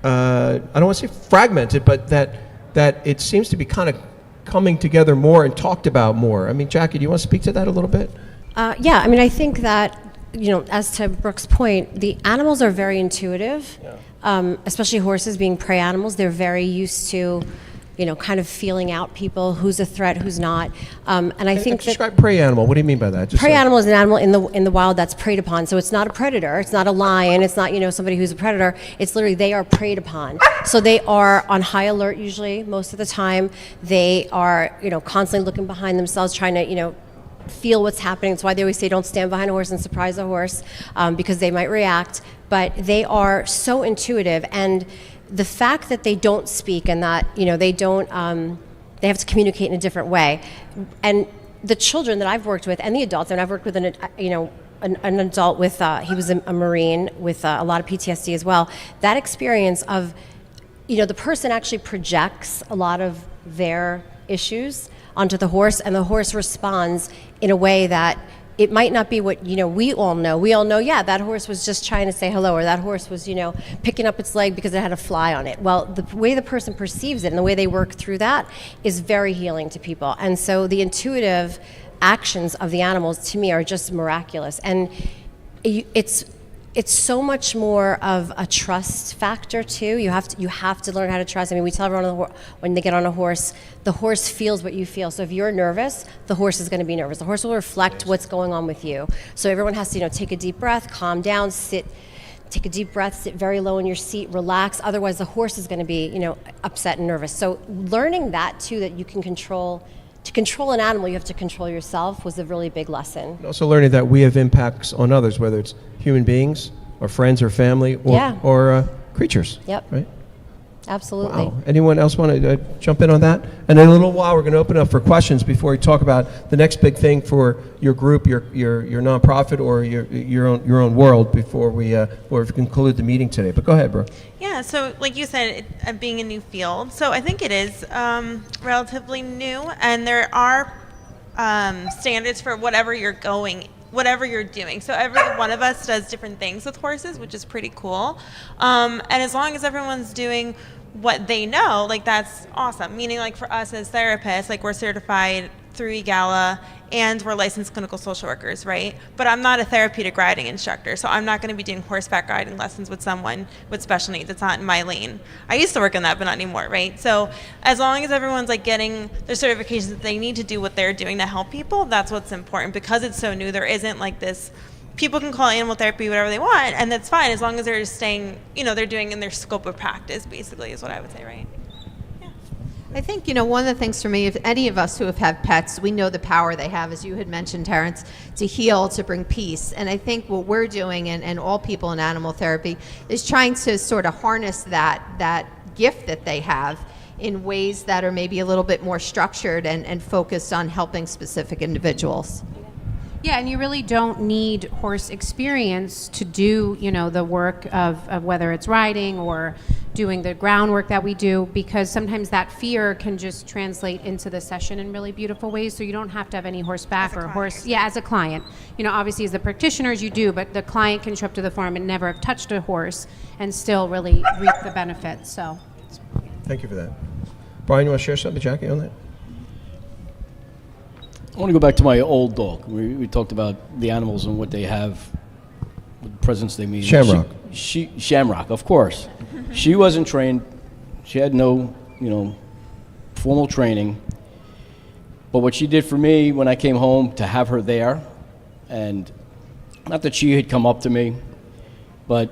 I don't want to say fragmented, but that it seems to be kind of coming together more and talked about more. Jackie, do you want to speak to that a little bit? Yeah, I think that, as to Brooke's point, the animals are very intuitive, especially horses being prey animals. They're very used to, kind of feeling out people, who's a threat, who's not. And I think that describe prey animal. What do you mean by that? Prey animal is an animal in the wild that's preyed upon. So it's not a predator. It's not a lion. It's not somebody who's a predator. It's literally they are preyed upon. So they are on high alert usually most of the time. They are constantly looking behind themselves, trying to feel what's happening. That's why they always say don't stand behind a horse and surprise a horse, because they might react. But they are so intuitive, and the fact that they don't speak and that they don't they have to communicate in a different way. And the children that I've worked with and the adults, and I've worked with an adult with he was a Marine with a lot of PTSD as well. That experience of the person actually projects a lot of their issues onto the horse, and the horse responds in a way that it might not be what we all know. We all know, yeah, that horse was just trying to say hello, or that horse was picking up its leg because it had a fly on it. Well, the way the person perceives it and the way they work through that is very healing to people. And so the intuitive actions of the animals to me are just miraculous. And it's so much more of a trust factor too. You have to learn how to trust. We tell everyone when they get on a horse, the horse feels what you feel. So if you're nervous, the horse is going to be nervous. The horse will reflect what's going on with you. So everyone has to take a deep breath, calm down, take a deep breath, sit very low in your seat, relax. Otherwise, the horse is going to be upset and nervous. So learning that too, that you can control to control an animal, you have to control yourself was a really big lesson. Also learning that we have impacts on others, whether it's human beings or friends or family or creatures. Yep. Right? Absolutely. Wow. Anyone else want to jump in on that? And in a little while, we're going to open up for questions before we talk about the next big thing for your group, your nonprofit, or your own world before we conclude the meeting today. But go ahead, bro. Yeah, so like you said, being a new field, so I think it is relatively new, and there are standards for whatever you're doing. So every one of us does different things with horses, which is pretty cool. And as long as everyone's doing what they know, like that's awesome. Meaning like for us as therapists, like we're certified through EGALA and we're licensed clinical social workers, right? But I'm not a therapeutic riding instructor, so I'm not going to be doing horseback riding lessons with someone with special needs. It's not in my lane. I used to work in that, but not anymore, right? So as long as everyone's like getting their certifications that they need to do what they're doing to help people, that's what's important. Because it's so new, there isn't like this, people can call animal therapy whatever they want, and that's fine as long as they're just staying, they're doing in their scope of practice, basically, is what I would say, right? I think, one of the things for me, if any of us who have had pets, we know the power they have, as you had mentioned, Terrence, to heal, to bring peace. And I think what we're doing, and all people in animal therapy, is trying to sort of harness that gift that they have in ways that are maybe a little bit more structured and focused on helping specific individuals. Yeah, and you really don't need horse experience to do, the work of whether it's riding or doing the groundwork that we do, because sometimes that fear can just translate into the session in really beautiful ways. So you don't have to have any horseback or a horse. Yeah, as a client. Obviously as the practitioners you do, but the client can show up to the farm and never have touched a horse and still really reap the benefits. So. Thank you for that. Brian, you want to share something, Jackie, on that? I want to go back to my old dog. We talked about the animals and what they have, what presence they mean. Shamrock. Shamrock, of course. She wasn't trained. She had no, formal training. But what she did for me when I came home, to have her there, and not that she had come up to me, but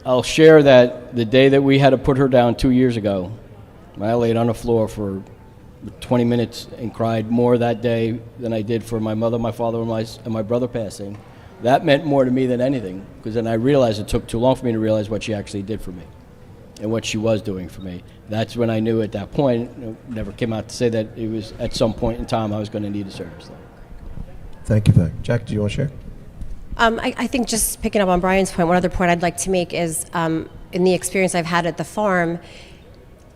I'll share that the day that we had to put her down 2 years ago, I laid on the floor for 20 minutes and cried more that day than I did for my mother, my father, and my brother passing. That meant more to me than anything, because then I realized it took too long for me to realize what she actually did for me and what she was doing for me. That's when I knew at that point, never came out to say that it was at some point in time I was going to need a service. Thank you for that. Jack, do you want to share? I think just picking up on Brian's point, one other point I'd like to make is in the experience I've had at the farm,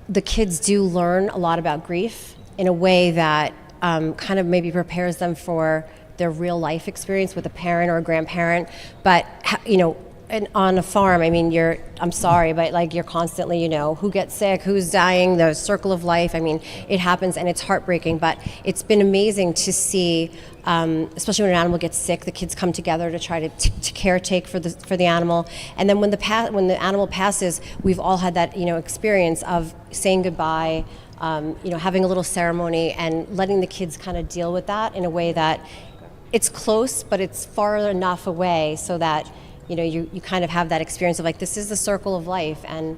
the kids do learn a lot about grief in a way that kind of maybe prepares them for their real life experience with a parent or a grandparent. But, and on a farm, I'm sorry, but like you're constantly, who gets sick, who's dying, the circle of life. It happens and it's heartbreaking, but it's been amazing to see, especially when an animal gets sick, the kids come together to try to caretake for the animal. And then when the animal passes, we've all had that, experience of saying goodbye, having a little ceremony and letting the kids kind of deal with that in a way that it's close, but it's far enough away so that you kind of have that experience of like, this is the circle of life, and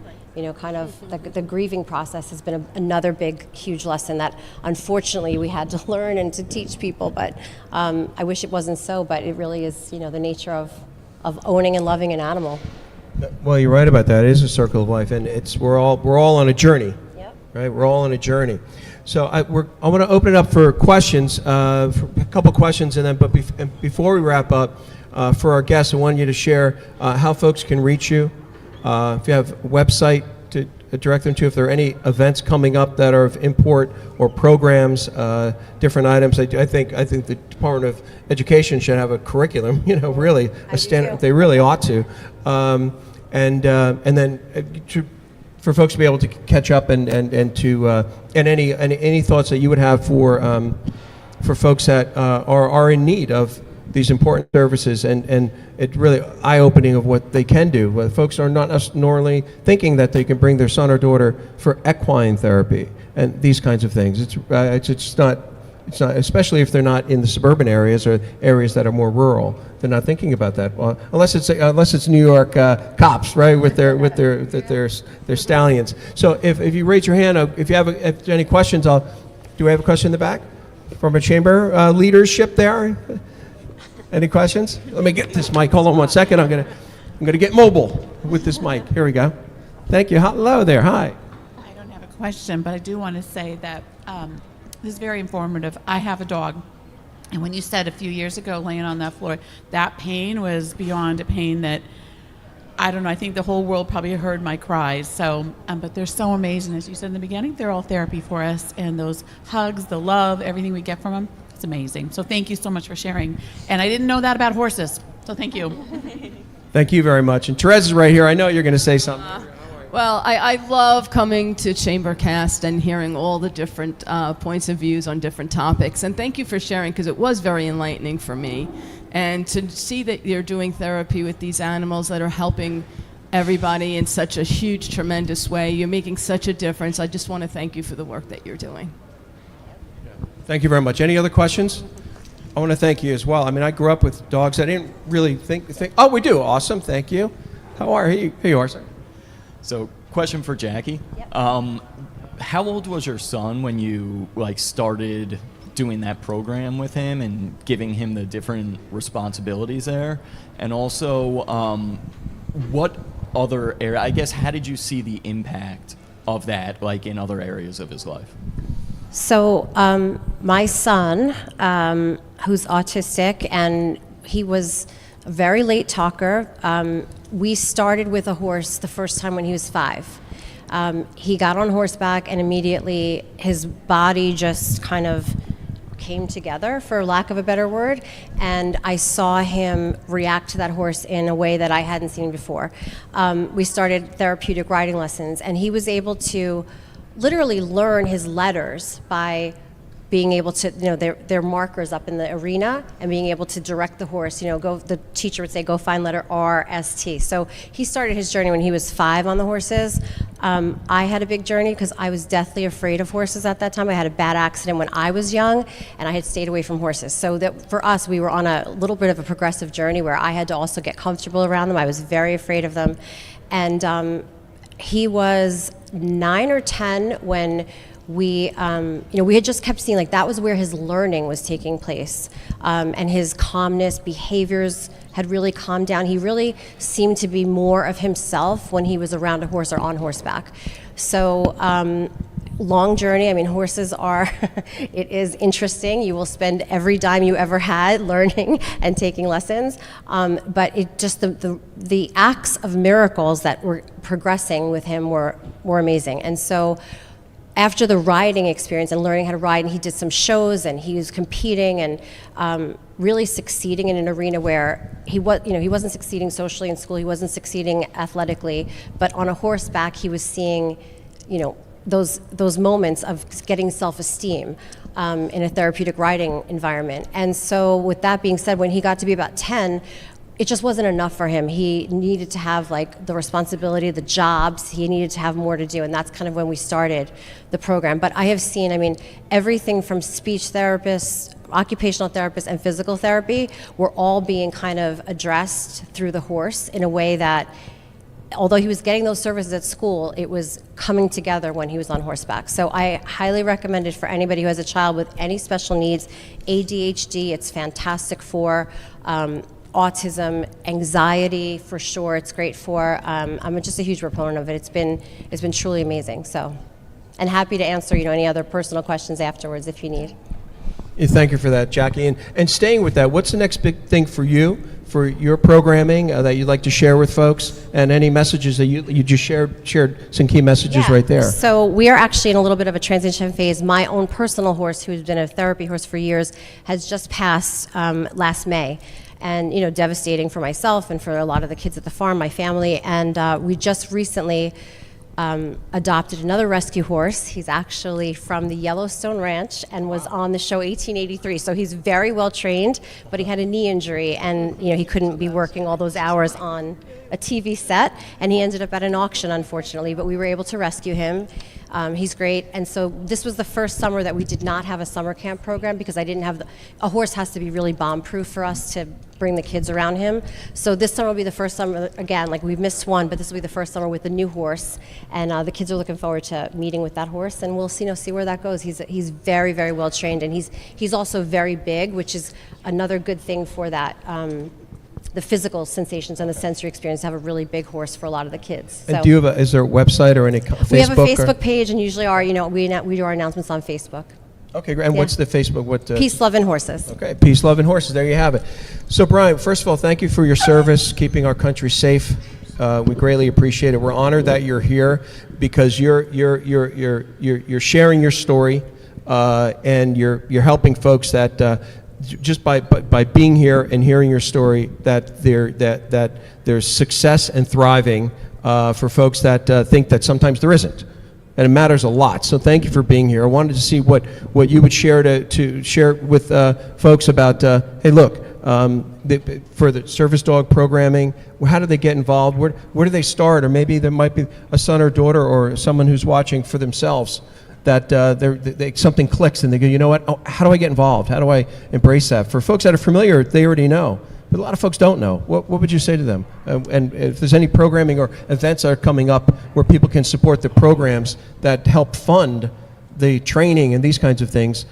kind of the grieving process has been another big, huge lesson that unfortunately we had to learn and to teach people. But I wish it wasn't so, but it really is, the nature of owning and loving an animal. Well, you're right about that. It is a circle of life, and we're all on a journey. Yep. Right? We're all on a journey. So I want to open it up for questions, for a couple questions, and then before we wrap up, for our guests, I want you to share how folks can reach you. If you have a website to direct them to, if there are any events coming up that are of import or programs, different items. I think the Department of Education should have a curriculum. Really a standard. They really ought to. And then for folks to be able to catch up and any thoughts that you would have for folks that are in need of these important services, and it's really eye-opening of what they can do. Well, folks are not normally thinking that they can bring their son or daughter for equine therapy and these kinds of things. It's not, especially if they're not in the suburban areas or areas that are more rural. They're not thinking about that. Well, unless it's New York cops, right, with their stallions. So if you raise your hand, if you have any questions, do we have a question in the back? from a chamber leadership there? Any questions? Let me get this mic. Hold on one second. I'm gonna get mobile with this mic. Here we go. Thank you. Hello there. Hi. I don't have a question, but I do want to say that this is very informative. I have a dog, and when you said a few years ago laying on that floor, that pain was beyond a pain that, I don't know, I think the whole world probably heard my cries. So, but they're so amazing. As you said in the beginning, they're all therapy for us, and those hugs, the love, everything we get from them, it's amazing. So thank you so much for sharing. And I didn't know that about horses, so thank you. Thank you very much. And Therese is right here. I know you're going to say something. Well, I love coming to ChamberCast and hearing all the different points of views on different topics. And thank you for sharing, because it was very enlightening for me. And to see that you're doing therapy with these animals that are helping everybody in such a huge, tremendous way. You're making such a difference. I just want to thank you for the work that you're doing. Thank you very much. Any other questions? I want to thank you as well. I mean, I grew up with dogs. I didn't really think. Oh, we do. Awesome. Thank you. How are you? Here you are, sir. So, question for Jackie. Yep. How old was your son when you started doing that program with him and giving him the different responsibilities there? And also, what other area? I guess, how did you see the impact of that, in other areas of his life? So my son, who's autistic, and he was a very late talker. We started with a horse the first time when he was 5. He got on horseback, and immediately his body just kind of came together, for lack of a better word, and I saw him react to that horse in a way that I hadn't seen before. We started therapeutic riding lessons, and he was able to literally learn his letters by being able to, their markers up in the arena, and being able to direct the horse, the teacher would say, go find letter R, S, T. So he started his journey when he was 5 on the horses. I had a big journey because I was deathly afraid of horses at that time. I had a bad accident when I was young, and I had stayed away from horses. So that for us, we were on a little bit of a progressive journey where I had to also get comfortable around them. I was very afraid of them. And he was 9 or 10 when we had just kept seeing that was where his learning was taking place, and his calmness, behaviors had really calmed down. He really seemed to be more of himself when he was around a horse or on horseback. So long journey. I mean, horses are, it is interesting. You will spend every dime you ever had learning and taking lessons. But it just, the acts of miracles that were progressing with him were amazing. And so after the riding experience and learning how to ride, and he did some shows, and he was competing and really succeeding in an arena where he wasn't succeeding socially in school, he wasn't succeeding athletically, but on a horseback he was seeing, those moments of getting self-esteem in a therapeutic riding environment. And so with that being said, when he got to be about 10, it just wasn't enough for him. He needed to have the responsibility, the jobs. He needed to have more to do, and that's kind of when we started the program. But I have seen, everything from speech therapists, occupational therapists, and physical therapy were all being kind of addressed through the horse in a way that, although he was getting those services at school, it was coming together when he was on horseback. So I highly recommend it for anybody who has a child with any special needs. ADHD, it's fantastic for. Autism, anxiety, for sure, it's great for. I'm just a huge proponent of it. It's been truly amazing. So, and happy to answer any other personal questions afterwards if you need. Thank you for that, Jackie. And staying with that, what's the next big thing for you, for your programming that you'd like to share with folks, and any messages that you just shared some key messages right there. So we are actually in a little bit of a transition phase. My own personal horse, who's been a therapy horse for years, has just passed last May. And devastating for myself and for a lot of the kids at the farm, my family. And we just recently adopted another rescue horse. He's actually from the Yellowstone Ranch and was on the show 1883. So he's very well trained, but he had a knee injury, and he couldn't be working all those hours on a TV set, and he ended up at an auction, unfortunately. But we were able to rescue him. He's great. And so this was the first summer that we did not have a summer camp program because I didn't have a horse has to be really bomb-proof for us to bring the kids around him. So this summer will be the first summer, again, like we've missed one, but this will be the first summer with a new horse. And the kids are looking forward to meeting with that horse, and we'll see where that goes. He's very, very well trained, and he's also very big, which is another good thing for that. The physical sensations and the sensory experience to have a really big horse for a lot of the kids. And is there a website or any Facebook? We have a Facebook page, and usually we do our announcements on Facebook. Okay, great. And what's the Facebook? Peace, Love, and Horses. Okay, Peace, Love, and Horses. There you have it. So, Brian, first of all, thank you for your service, keeping our country safe. We greatly appreciate it. We're honored that you're here because you're sharing your story, and you're helping folks that. Just by being here and hearing your story, that there's success and thriving for folks that think that sometimes there isn't, and it matters a lot. So thank you for being here. I wanted to see what you would share to share with folks about. Hey, look, for the service dog programming, how do they get involved? Where do they start? Or maybe there might be a son or daughter or someone who's watching for themselves. That something clicks and they go, you know what, how do I get involved? How do I embrace that? For folks that are familiar, they already know. But a lot of folks don't know. What would you say to them? And if there's any programming or events that are coming up where people can support the programs that help fund the training and these kinds of things,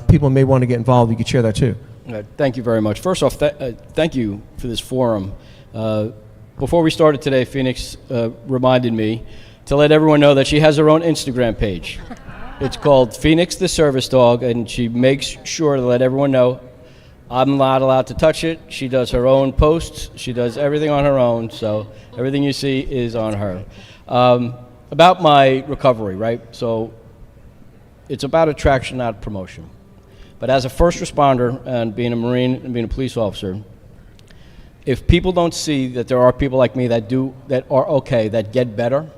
people may want to get involved. You could share that too. Thank you very much. First off, thank you for this forum. Before we started today, Pheonix reminded me to let everyone know that she has her own Instagram page. It's called Pheonix the Service Dog, and she makes sure to let everyone know I'm not allowed to touch it. She does her own posts. She does everything on her own, so everything you see is on her. About my recovery, right? So it's about attraction, not promotion. But as a first responder and being a Marine and being a police officer, if people don't see that there are people like me that are okay, that get better,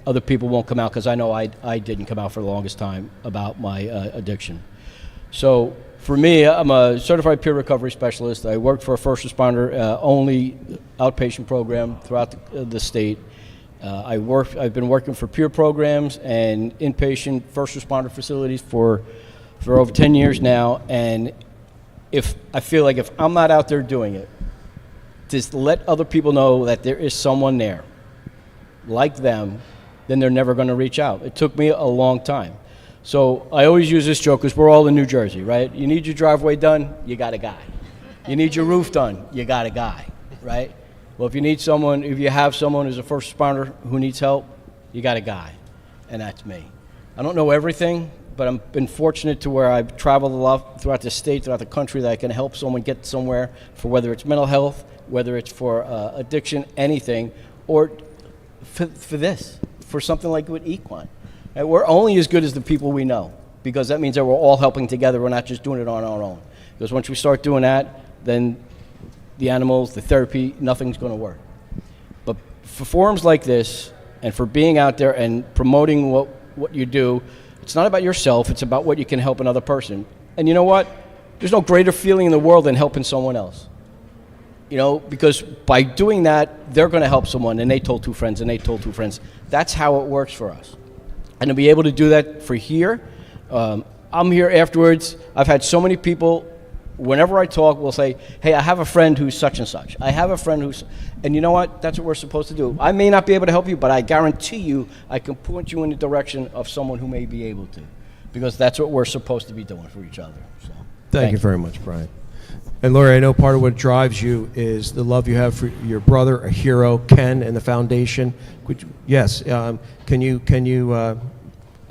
other people won't come out, because I know I didn't come out for the longest time about my addiction. So for me, I'm a certified peer recovery specialist. I worked for a first responder only outpatient program throughout the state. I've been working for peer programs and inpatient first responder facilities for over 10 years now. And I feel like if I'm not out there doing it, just let other people know that there is someone there like them, then they're never going to reach out. It took me a long time. So I always use this joke because we're all in New Jersey, right? You need your driveway done, you got a guy. You need your roof done, you got a guy, right? Well, if you have someone who's a first responder who needs help, you got a guy, and that's me. I don't know everything, but I've been fortunate to where I've traveled a lot throughout the state, throughout the country, that I can help someone get somewhere, for whether it's mental health, whether it's for addiction, anything, or for something like with equine. And we're only as good as the people we know, because that means that we're all helping together. We're not just doing it on our own. Because once we start doing that, then the animals, the therapy, nothing's going to work. But for forums like this, and for being out there and promoting what you do, it's not about yourself, it's about what you can help another person. And you know what? There's no greater feeling in the world than helping someone else. You know, because by doing that, they're going to help someone, and they told two friends, and they told two friends. That's how it works for us. And to be able to do that for here, I'm here afterwards. I've had so many people, whenever I talk, will say, hey, I have a friend who's such and such. I have a friend who's, and you know what? That's what we're supposed to do. I may not be able to help you, but I guarantee you I can point you in the direction of someone who may be able to, because that's what we're supposed to be doing for each other. So, Thank you very much, Brian. And Lori, I know part of what drives you is the love you have for your brother, a hero, Ken, and the foundation. Can you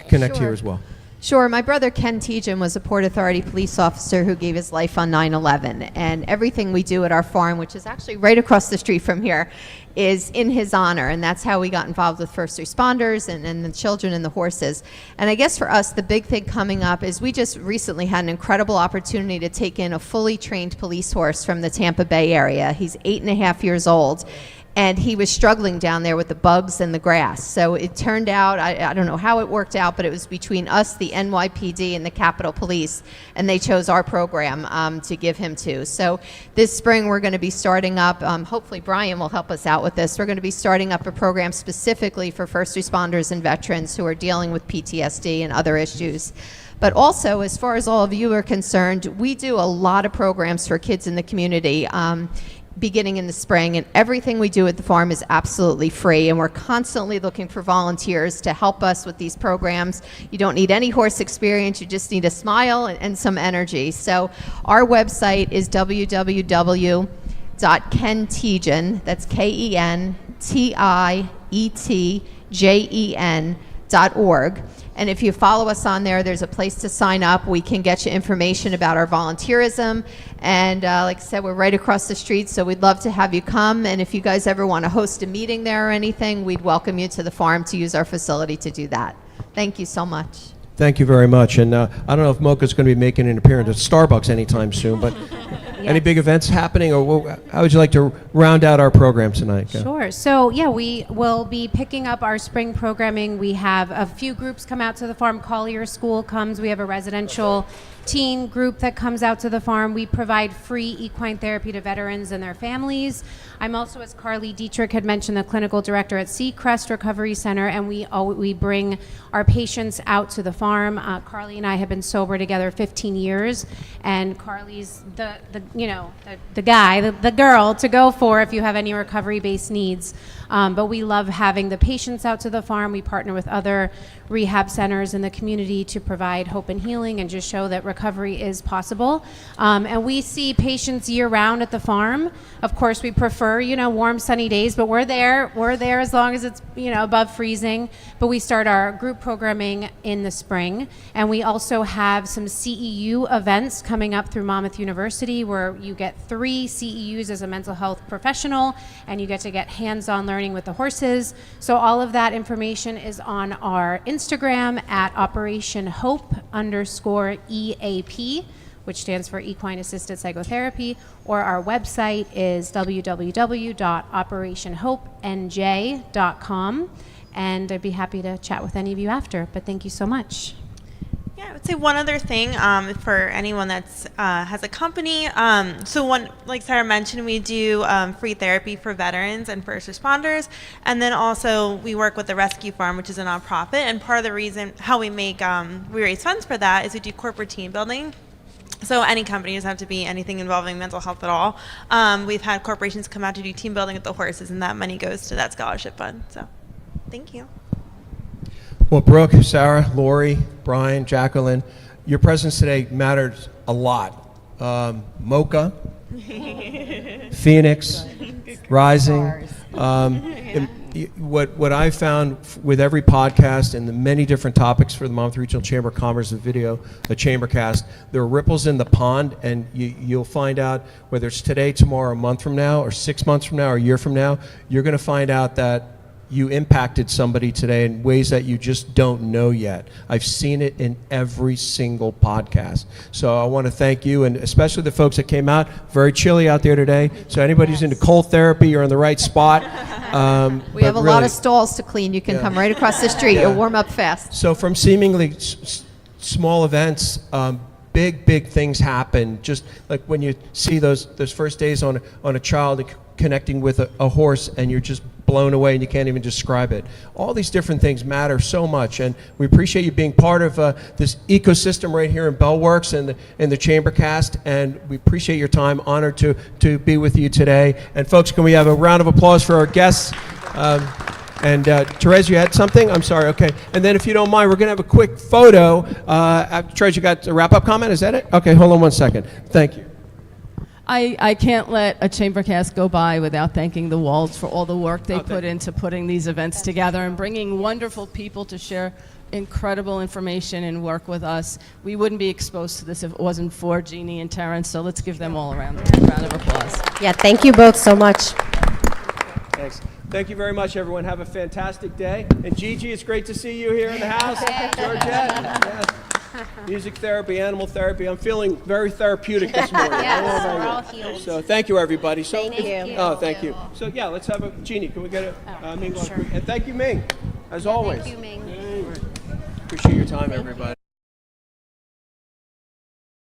connect here as well? Sure. My brother Ken Tejan was a Port Authority police officer who gave his life on 9/11, and everything we do at our farm, which is actually right across the street from here, is in his honor, and that's how we got involved with first responders and the children and the horses. And I guess for us, the big thing coming up is we just recently had an incredible opportunity to take in a fully trained police horse from the Tampa Bay area. He's 8.5 years old. and he was struggling down there with the bugs and the grass. So it turned out, I don't know how it worked out, but it was between us, the NYPD, and the Capitol Police, and they chose our program to give him to. So this spring we're going to be starting up, hopefully Brian will help us out with this, we're going to be starting up a program specifically for first responders and veterans who are dealing with PTSD and other issues. But also, as far as all of you are concerned, we do a lot of programs for kids in the community beginning in the spring, and everything we do at the farm is absolutely free, and we're constantly looking for volunteers to help us with these programs. You don't need any horse experience, you just need a smile and some energy. So our website is www.kentiegen, that's KENTIETJEN.org. And if you follow us on there, there's a place to sign up. We can get you information about our volunteerism. And like I said, we're right across the street, so we'd love to have you come. And if you guys ever want to host a meeting there or anything, we'd welcome you to the farm to use our facility to do that. Thank you so much. Thank you very much. And I don't know if Mocha's going to be making an appearance at Starbucks anytime soon, but any big events happening, or how would you like to round out our program tonight? Sure. So, yeah, we will be picking up our spring programming. We have a few groups come out to the farm. Collier School comes. We have a residential teen group that comes out to the farm. We provide free equine therapy to veterans and their families. I'm also, as Carly Dietrich had mentioned, the clinical director at Seacrest Recovery Center, and we bring our patients out to the farm. Carly and I have been sober together 15 years, and Carly's the girl to go for if you have any recovery-based needs. But we love having the patients out to the farm. We partner with other rehab centers in the community to provide hope and healing and just show that recovery is possible. And we see patients year-round at the farm. Of course, we prefer, warm, sunny days, but we're there as long as it's, above freezing. But we start our group programming in the spring. And we also have some CEU events coming up through Monmouth University where you get 3 CEUs as a mental health professional, and you get to get hands-on learning with the horses. So all of that information is on our Instagram at Operation Hope _EAP, which stands for Equine Assisted Psychotherapy, or our website is www.operationhopenj.com. And I'd be happy to chat with any of you after, but thank you so much. Yeah, I would say one other thing for anyone that's has a company. Like Sarah mentioned, we do free therapy for veterans and first responders, and then also we work with the Rescue Farm, which is a nonprofit. And part of the reason how we raise funds for that is we do corporate team building. So any company doesn't have to be anything involving mental health at all. We've had corporations come out to do team building with the horses, and that money goes to that scholarship fund. So, thank you. Well, Brooke, Sarah, Lori, Brian, Jacqueline, your presence today matters a lot. Mocha, Pheonix, Rising. What I found with every podcast and the many different topics for the Monmouth Regional Chamber of Commerce, the video, the ChamberCast, there are ripples in the pond, and you'll find out whether it's today, tomorrow, a month from now, or 6 months from now, or a year from now, you're going to find out that you impacted somebody today in ways that you just don't know yet. I've seen it in every single podcast. So I want to thank you, and especially the folks that came out. Very chilly out there today. So anybody who's into cold therapy, you're in the right spot. We have a lot of stalls to clean. You can come right across the street. You'll warm up fast. So from seemingly small events, big things happen. Just like when you see those first days on a child connecting with a horse, and you're just blown away and you can't even describe it. All these different things matter so much, and we appreciate you being part of this ecosystem right here in Bellworks and the ChamberCast, and we appreciate your time. Honored to be with you today. And folks, can we have a round of applause for our guests? And Therese, you had something? I'm sorry, okay. And then if you don't mind, we're gonna have a quick photo. Therese, you got a wrap-up comment, is that it? Okay, hold on one second. Thank you. I can't let a ChamberCast go by without thanking the Walds for all the work they put into putting these events together and bringing wonderful people to share incredible information and work with us. We wouldn't be exposed to this if it wasn't for Jeannie and Terrence, so let's give them all a round of applause. Yeah, thank you both so much. Thanks. Thank you very much, everyone. Have a fantastic day. And Gigi, it's great to see you here in the house. Georgette. Yes. Music therapy, animal therapy. I'm feeling very therapeutic this morning. Yes, Oh, we're all God. healed. So thank you, everybody. So Thank you. Oh, thank you. So yeah, let's have a Jeannie. Can we get a Ming? sure. And thank you, Ming, as always. Thank you, Ming. Appreciate your time, everybody.